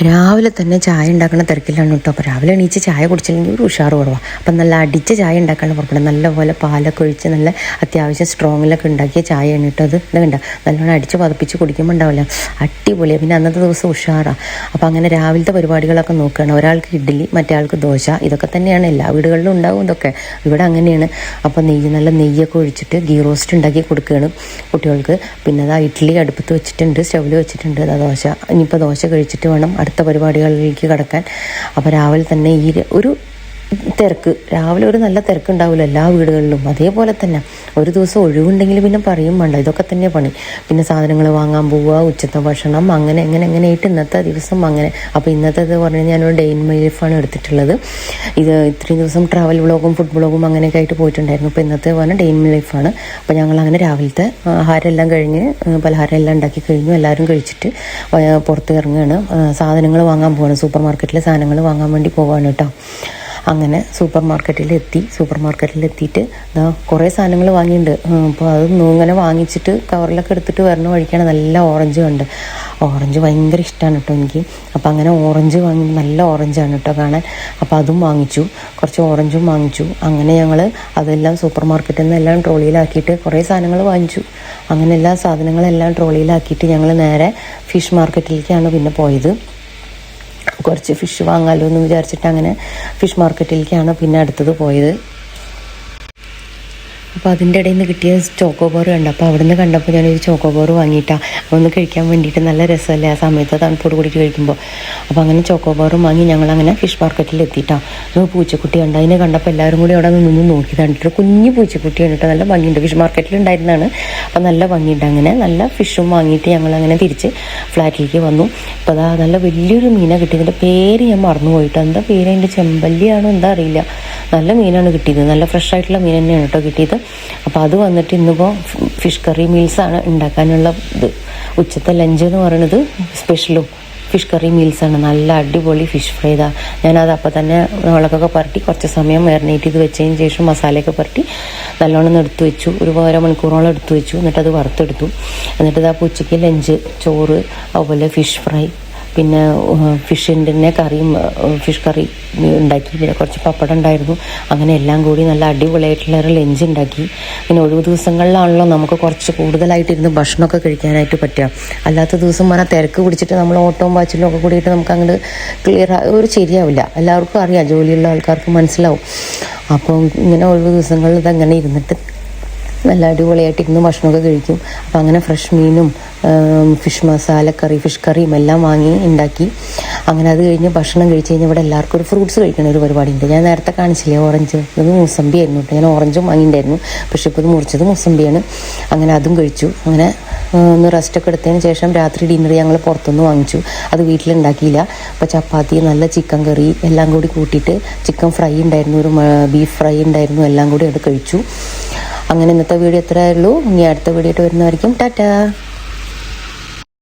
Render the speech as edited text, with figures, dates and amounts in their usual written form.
രാവിലെ തന്നെ ചായ ഉണ്ടാക്കുന്ന തിരക്കിലാണ് കേട്ടോ. അപ്പോൾ രാവിലെ എണീച്ച് ചായ കുടിച്ചില്ലെങ്കിൽ ഒരു ഉഷാറ് കുറവാണ്. അപ്പം നല്ല അടിച്ച ചായ ഉണ്ടാക്കാനുള്ള പുറപ്പെടും. നല്ലപോലെ പാലൊക്കെ ഒഴിച്ച് നല്ല അത്യാവശ്യം സ്ട്രോങ്ങിലൊക്കെ ഉണ്ടാക്കിയ ചായയാണ് കേട്ടോ. അത് ഇതുണ്ട് നല്ലോണം അടിച്ച് പതപ്പിച്ച് കുടിക്കുമ്പോൾ ഉണ്ടാവില്ല, അടിപൊളിയാണ്. പിന്നെ അന്നത്തെ ദിവസം ഉഷാറാണ്. അപ്പോൾ അങ്ങനെ രാവിലത്തെ പരിപാടികളൊക്കെ നോക്കുകയാണ്. ഒരാൾക്ക് ഇഡ്ഡലി, മറ്റേ ആൾക്ക് ദോശ. ഇതൊക്കെ തന്നെയാണ് എല്ലാ വീടുകളിലും ഉണ്ടാവും ഇതൊക്കെ. ഇവിടെ അങ്ങനെയാണ്. അപ്പോൾ നല്ല നെയ്യൊക്കെ ഒഴിച്ചിട്ട് ഗീ റോസ്റ്റ് ഉണ്ടാക്കി കൊടുക്കുകയാണ് കുട്ടികൾക്ക്. പിന്നെ അതാ ഇഡ്ഡലി അടുപ്പത്ത് വെച്ചിട്ടുണ്ട്, സ്റ്റൗവിൽ വെച്ചിട്ടുണ്ട്. അതാ ദോശ. ഇനിയിപ്പോൾ ദോശ കഴിച്ചിട്ട് വേണം അടുത്ത പരിപാടികളിലേക്ക് കടക്കാൻ. അപ്പോൾ രാവിലെ തന്നെ ഈ ഒരു തിരക്ക്, രാവിലെ ഒരു നല്ല തിരക്കുണ്ടാവില്ല എല്ലാ വീടുകളിലും. അതേപോലെ തന്നെ ഒരു ദിവസം ഒഴിവുണ്ടെങ്കിൽ പിന്നെ പറയും വേണ്ട, ഇതൊക്കെ തന്നെ പണി. പിന്നെ സാധനങ്ങൾ വാങ്ങാൻ പോവുക, ഉച്ചത്തെ ഭക്ഷണം, അങ്ങനെ എങ്ങനെയായിട്ട് ഇന്നത്തെ ദിവസം അങ്ങനെ. അപ്പോൾ ഇന്നത്തേത് പറഞ്ഞാൽ ഞാനൊരു ഡേ ഇൻ മൈ ലൈഫാണ് എടുത്തിട്ടുള്ളത്. ഇത് ഇത്രയും ദിവസം ട്രാവൽ വ്ളോഗും ഫുഡ് വ്ളോഗും അങ്ങനെയൊക്കെ ആയിട്ട് പോയിട്ടുണ്ടായിരുന്നു. അപ്പോൾ ഇന്നത്തെ പറഞ്ഞാൽ ഡേ ഇൻ മൈ ലൈഫാണ്. അപ്പോൾ ഞങ്ങളങ്ങനെ രാവിലത്തെ ആഹാരം എല്ലാം കഴിഞ്ഞ് പലഹാരം എല്ലാം ഉണ്ടാക്കി കഴിഞ്ഞു. എല്ലാവരും കഴിച്ചിട്ട് പുറത്ത് ഇറങ്ങുകയാണ്. സാധനങ്ങൾ വാങ്ങാൻ പോവാണ്. സൂപ്പർ മാർക്കറ്റിലെ സാധനങ്ങൾ വാങ്ങാൻ വേണ്ടി പോവാണ് കേട്ടോ. അങ്ങനെ സൂപ്പർ മാർക്കറ്റിലെത്തിയിട്ട് കുറേ സാധനങ്ങൾ വാങ്ങിയിട്ടുണ്ട്. അപ്പോൾ അത് ഇങ്ങനെ വാങ്ങിച്ചിട്ട് കവറിലൊക്കെ എടുത്തിട്ട് വരുന്ന വഴിക്കാണ് നല്ല ഓറഞ്ച് കണ്ട്. ഓറഞ്ച് ഭയങ്കര ഇഷ്ടമാണ് കേട്ടോ എനിക്ക്. അപ്പോൾ അങ്ങനെ ഓറഞ്ച് വാങ്ങി, നല്ല ഓറഞ്ചാണ് കേട്ടോ കാണാൻ. അപ്പോൾ അതും വാങ്ങിച്ചു, കുറച്ച് ഓറഞ്ചും വാങ്ങിച്ചു. അങ്ങനെ ഞങ്ങൾ അതെല്ലാം സൂപ്പർ മാർക്കറ്റിൽ നിന്ന് എല്ലാം ട്രോളിയിലാക്കിയിട്ട് കുറേ സാധനങ്ങൾ വാങ്ങിച്ചു. അങ്ങനെ എല്ലാ സാധനങ്ങളെല്ലാം ട്രോളിയിലാക്കിയിട്ട് ഞങ്ങൾ നേരെ ഫിഷ് മാർക്കറ്റിലേക്കാണ് പിന്നെ പോയത്. കുറച്ച് ഫിഷ് വാങ്ങാമല്ലോ എന്ന് വിചാരിച്ചിട്ട് അങ്ങനെ ഫിഷ് മാർക്കറ്റിലേക്കാണ് പിന്നെ അടുത്തത് പോയത്. അപ്പോൾ അതിൻ്റെ ഇടയിൽ നിന്ന് കിട്ടിയ ചോക്കോബോർ കണ്ടു. അപ്പോൾ അവിടെ നിന്ന് കണ്ടപ്പോൾ ഞാനൊരു ചോക്കോബോർ വാങ്ങിയിട്ടാണ് ഒന്ന് കഴിക്കാൻ വേണ്ടിയിട്ട്. നല്ല രസമല്ലേ ആ സമയത്ത് തണുപ്പോട് കൂടിയിട്ട് കഴിക്കുമ്പോൾ. അപ്പോൾ അങ്ങനെ ചോക്കോബോറും വാങ്ങി ഞങ്ങളങ്ങനെ ഫിഷ് മാർക്കറ്റിൽ എത്തിയിട്ടാണ്. പൂച്ചക്കുട്ടി ഉണ്ട്, അതിനെ കണ്ടപ്പോൾ എല്ലാവരും കൂടി അവിടെ നിന്ന് നോക്കി കണ്ടിട്ട്. കുഞ്ഞു പൂച്ചക്കുട്ടിയാണ് കേട്ടോ, നല്ല ഭംഗിയുണ്ട്. ഫിഷ് മാർക്കറ്റിൽ ഉണ്ടായിരുന്നതാണ്. അപ്പോൾ നല്ല ഭംഗിയുണ്ട്. അങ്ങനെ നല്ല ഫിഷും വാങ്ങിയിട്ട് ഞങ്ങളങ്ങനെ തിരിച്ച് ഫ്ലാറ്റിലേക്ക് വന്നു. അപ്പോൾ അതാ നല്ല വലിയൊരു മീനാണ് കിട്ടിയത്. ഇതിൻ്റെ പേര് ഞാൻ മറന്നുപോയിട്ട്, എന്താ പേര്, അതിൻ്റെ ചെമ്പല്ലിയാണോ എന്താ അറിയില്ല. നല്ല മീനാണ് കിട്ടിയത്, നല്ല ഫ്രഷ് ആയിട്ടുള്ള മീൻ തന്നെയാണ് കേട്ടോ കിട്ടിയത്. അപ്പോൾ അത് വന്നിട്ട് ഇന്നിപ്പോൾ ഫിഷ് കറി മീൽസാണ് ഉണ്ടാക്കാനുള്ള ഇത്. ഉച്ചത്തെ ലഞ്ച് എന്ന് പറയുന്നത് സ്പെഷ്യലും ഫിഷ് കറി മീൽസാണ്. നല്ല അടിപൊളി ഫിഷ് ഫ്രൈ. ഞാനത് അപ്പോൾ തന്നെ വിളക്കൊക്കെ പുരട്ടി കുറച്ച് സമയം മാരിനേറ്റ് ചെയ്ത് വെച്ചതിന് ശേഷം മസാലയൊക്കെ പുരട്ടി നല്ലോണം എടുത്ത് വെച്ചു. ഒരു 1 മണിക്കൂറോളം എടുത്ത് വെച്ചു. എന്നിട്ടത് വറുത്തെടുത്തു. എന്നിട്ട് ഇതാ ഉച്ചയ്ക്ക് ലഞ്ച് ചോറ്, അതുപോലെ ഫിഷ് ഫ്രൈ, പിന്നെ ഫിഷിൻ്റെ തന്നെ കറിയും, ഫിഷ് കറി ഉണ്ടാക്കി. പിന്നെ കുറച്ച് പപ്പടം ഉണ്ടായിരുന്നു. അങ്ങനെ എല്ലാം കൂടി നല്ല അടിപൊളിയായിട്ടുള്ള ഒരു ലഞ്ച് ഉണ്ടാക്കി. പിന്നെ ഒഴിവ് ദിവസങ്ങളിലാണല്ലോ നമുക്ക് കുറച്ച് കൂടുതലായിട്ടിരുന്ന് ഭക്ഷണമൊക്കെ കഴിക്കാനായിട്ട് പറ്റുക. അല്ലാത്ത ദിവസം പറഞ്ഞാൽ തിരക്ക് പിടിച്ചിട്ട് നമ്മൾ ഓട്ടവും പാച്ചിലും ഒക്കെ കൂടിയിട്ട് നമുക്ക് അങ്ങോട്ട് ക്ലിയർ ഒരു ശരിയാവില്ല. എല്ലാവർക്കും അറിയാം, ജോലിയുള്ള ആൾക്കാർക്ക് മനസ്സിലാവും. അപ്പോൾ ഇങ്ങനെ ഒഴിവ് ദിവസങ്ങളിൽ ഇതങ്ങനെ ഇരുന്നിട്ട് നല്ല അടിപൊളിയായിട്ടിരുന്ന് ഭക്ഷണമൊക്കെ കഴിക്കും. അപ്പോൾ അങ്ങനെ ഫ്രഷ് മീനും ഫിഷ് മസാലക്കറി, ഫിഷ് കറിയും എല്ലാം വാങ്ങി ഉണ്ടാക്കി. അങ്ങനെ അത് കഴിഞ്ഞ് ഭക്ഷണം കഴിച്ച് കഴിഞ്ഞാൽ ഇവിടെ എല്ലാവർക്കും ഒരു ഫ്രൂട്ട്സ് കഴിക്കണ ഒരു പരിപാടിയുണ്ട്. ഞാൻ നേരത്തെ കാണിച്ചില്ലേ ഓറഞ്ച്, ഇത് മൂസമ്പി ആയിരുന്നു കേട്ടോ. ഞാൻ ഓറഞ്ചും വാങ്ങിയിട്ടുണ്ടായിരുന്നു, പക്ഷേ ഇപ്പോൾ ഇത് മുറിച്ചത് മൂസമ്പിയാണ്. അങ്ങനെ അതും കഴിച്ചു. അങ്ങനെ ഒന്ന് റെസ്റ്റൊക്കെ എടുത്തതിന് ശേഷം രാത്രി ഡിന്നർ ഞങ്ങൾ പുറത്തുനിന്ന് വാങ്ങിച്ചു. അത് വീട്ടിലുണ്ടാക്കിയില്ല. അപ്പോൾ ചപ്പാത്തി, നല്ല ചിക്കൻ കറി എല്ലാം കൂടി കൂട്ടിയിട്ട് ചിക്കൻ ഫ്രൈ ഉണ്ടായിരുന്നു, ഒരു ബീഫ് ഫ്രൈ ഉണ്ടായിരുന്നു, എല്ലാം കൂടി അത് കഴിച്ചു. അങ്ങനെ ഇന്നത്തെ വീഡിയോ എത്രയേ ഉള്ളൂ. ഇനി അടുത്ത വീഡിയോ ആയിട്ട് വരുന്നതായിരിക്കും. ടാറ്റാ.